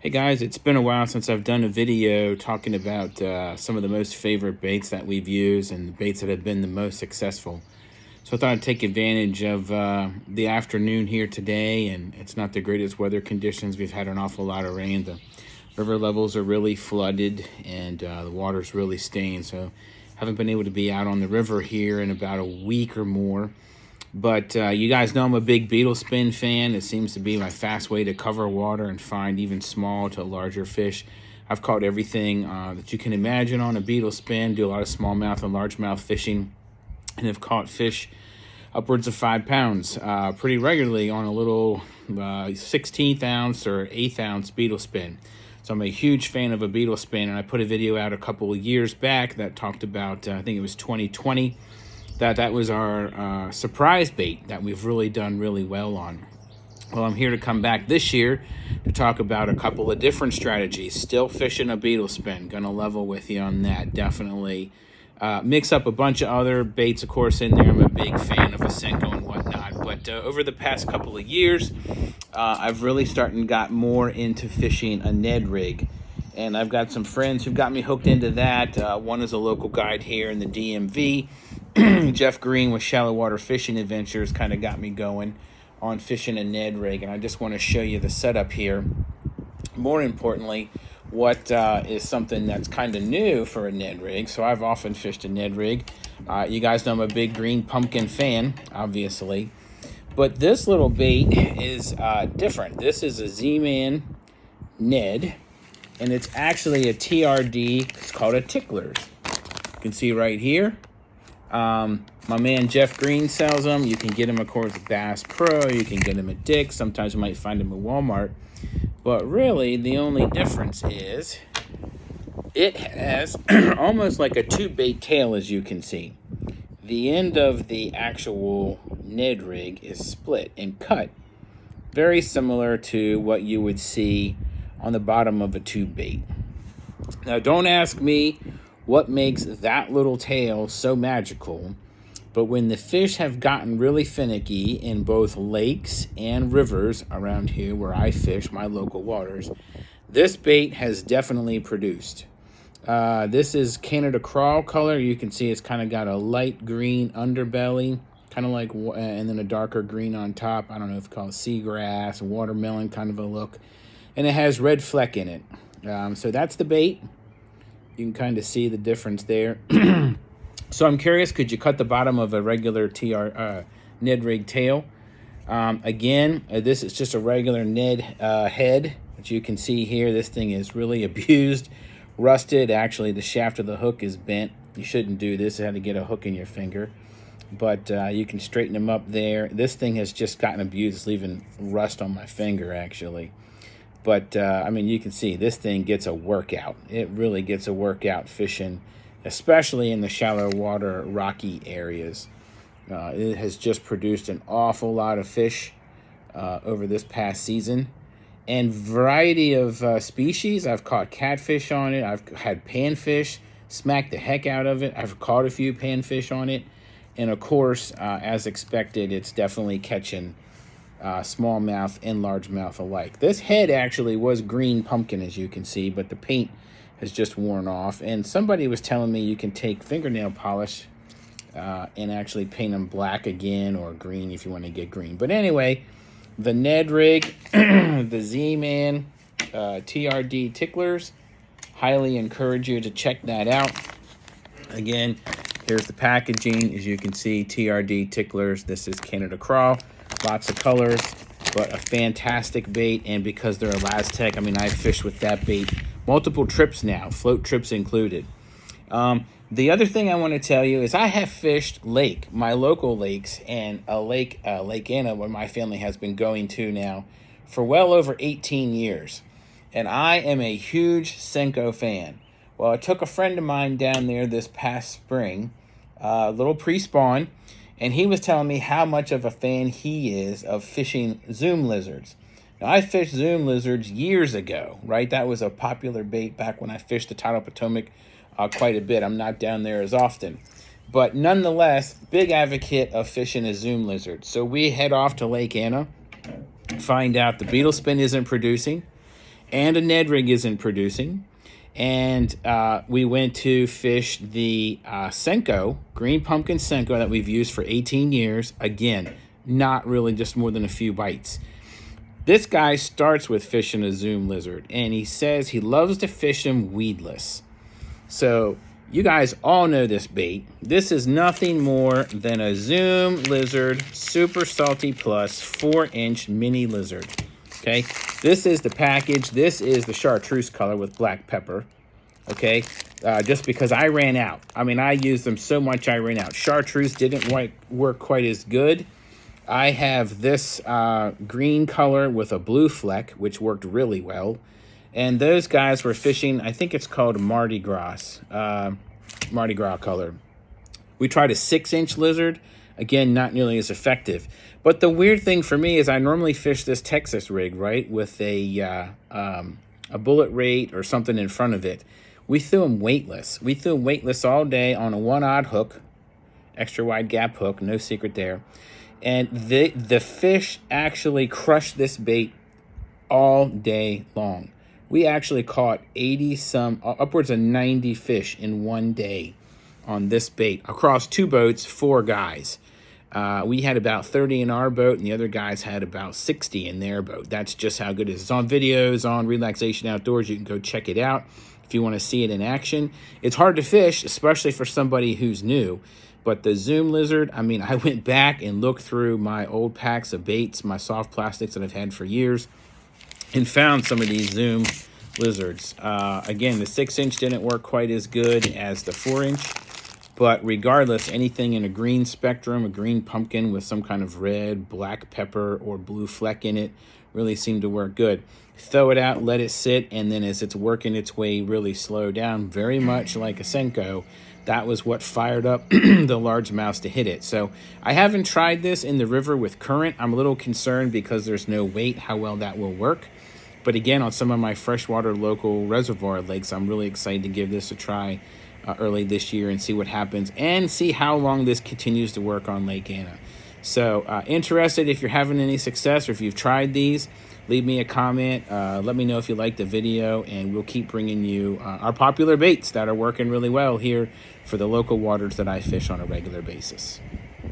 Hey guys, it's been a while since I've done a video talking about some of the most favorite baits that we've used and the baits that have been the most successful. So I thought I'd take advantage of the afternoon here today, and it's not the greatest weather conditions. We've had an awful lot of rain. The river levels are really flooded and the water's really stained. So haven't been able to be out on the river here in about a week or more. But you guys know I'm a big beetle spin fan. It seems to be my fast way to cover water and find even small to larger fish. I've caught everything that you can imagine on a beetle spin, do a lot of smallmouth and largemouth fishing, and have caught fish upwards of 5 pounds pretty regularly on a little 16th ounce or 8th ounce beetle spin. So I'm a huge fan of a beetle spin, and I put a video out a couple of years back that talked about, I think it was 2020, that was our surprise bait that we've really done really well on. Well, I'm here to come back this year to talk about a couple of different strategies. Still fishing a beetle spin. Gonna level with you on that, definitely. Mix up a bunch of other baits, of course, in there. I'm a big fan of a Senko and whatnot. But over the past couple of years, I've really got more into fishing a Ned Rig. And I've got some friends who've got me hooked into that. One is a local guide here in the DMV. Jeff Green with Shallow Water Fishing Adventures kind of got me going on fishing a Ned Rig, and I just want to show you the setup here. More importantly, what is something that's kind of new for a Ned Rig. So I've often fished a Ned Rig. You guys know I'm a big green pumpkin fan, obviously, but this little bait is different. This is a ZMan Ned, and it's actually a TRD. It's called a Ticklers. You can see right here. My man Jeff Green sells them. You can get them, of course, at Bass Pro. You can get them at Dick's. Sometimes you might find them at Walmart. But really, the only difference is it has almost like a two-bait tail, as you can see. The end of the actual Ned Rig is split and cut, very similar to what you would see on the bottom of a tube bait. Now, don't ask me what makes that little tail so magical, but when the fish have gotten really finicky in both lakes and rivers around here where I fish, my local waters, this bait has definitely produced. This is Canada Crawl color. You can see it's kind of got a light green underbelly, kind of like, and then a darker green on top. I don't know if it's called seagrass, watermelon kind of a look. And it has red fleck in it. So that's the bait. You can kind of see the difference there. So I'm curious, could you cut the bottom of a regular Ned Rig tail? Again, this is just a regular Ned head. As you can see here, this thing is really abused, rusted. Actually, the shaft of the hook is bent. You shouldn't do this. You had to get a hook in your finger. But you can straighten them up there. This thing has just gotten abused. It's leaving rust on my finger, actually. But, I mean, you can see this thing gets a workout. It really gets a workout fishing, especially in the shallow water, rocky areas. It has just produced an awful lot of fish over this past season. And variety of species. I've caught catfish on it. I've had panfish, smacked the heck out of it. I've caught a few panfish on it. And, of course, as expected, it's definitely catching smallmouth and largemouth alike. This head actually was green pumpkin, as you can see, but the paint has just worn off. And somebody was telling me you can take fingernail polish and actually paint them black again, or green if you want to get green. But anyway, the Ned Rig, the Z-Man TRD Ticklers, highly encourage you to check that out. Again, here's the packaging. As you can see, TRD Ticklers. This is Canada Crawl. Lots of colors, but a fantastic bait. And because they're Elastec, I mean, I've fished with that bait multiple trips now, float trips included. The other thing I want to tell you is I have fished my local lakes, and Lake Anna, where my family has been going to now for well over 18 years. And I am a huge Senko fan. Well, I took a friend of mine down there this past spring, a little pre-spawn, and he was telling me how much of a fan he is of fishing Zoom lizards. Now, I fished Zoom lizards years ago, right? That was a popular bait back when I fished the Tidal Potomac quite a bit. I'm not down there as often. But nonetheless, big advocate of fishing a Zoom lizard. So we head off to Lake Anna, find out the beetle spin isn't producing, and a Ned Rig isn't producing. And we went to fish the Senko, green pumpkin Senko that we've used for 18 years. Again, not really, just more than a few bites. This guy starts with fishing a Zoom lizard, and he says he loves to fish them weedless. So you guys all know this bait. This is nothing more than a Zoom lizard, super salty plus 4-inch mini lizard. Okay, this is the package. This is the chartreuse color with black pepper. Okay, just because I ran out. I mean, I used them so much I ran out. Chartreuse didn't work quite as good. I have this green color with a blue fleck, which worked really well. And those guys were fishing, I think it's called Mardi Gras color. We tried a 6-inch lizard. Again, not nearly as effective. But the weird thing for me is I normally fish this Texas rig, right, with a bullet rate or something in front of it. We threw them weightless. We threw them weightless all day on a 1/0 hook, extra wide gap hook, no secret there. And the fish actually crushed this bait all day long. We actually caught 80-some, upwards of 90 fish in one day on this bait across 2 boats, 4 guys. We had about 30 in our boat, and the other guys had about 60 in their boat. That's just how good it is. It's on videos on Relaxation Outdoors. You can go check it out if you want to see it in action. It's hard to fish, especially for somebody who's new. But the Zoom lizard, I mean, I went back and looked through my old packs of baits, my soft plastics that I've had for years, and found some of these Zoom lizards. Again, the 6-inch didn't work quite as good as the 4-inch. But regardless, anything in a green spectrum, a green pumpkin with some kind of red, black pepper, or blue fleck in it really seemed to work good. Throw it out, let it sit, and then as it's working its way, really slow down, very much like a Senko. That was what fired up the largemouths to hit it. So I haven't tried this in the river with current. I'm a little concerned because there's no weight, how well that will work. But again, on some of my freshwater local reservoir lakes, I'm really excited to give this a try early this year and see what happens and see how long this continues to work on Lake Anna. So interested if you're having any success or if you've tried these, leave me a comment. Let me know if you liked the video, and we'll keep bringing you our popular baits that are working really well here for the local waters that I fish on a regular basis.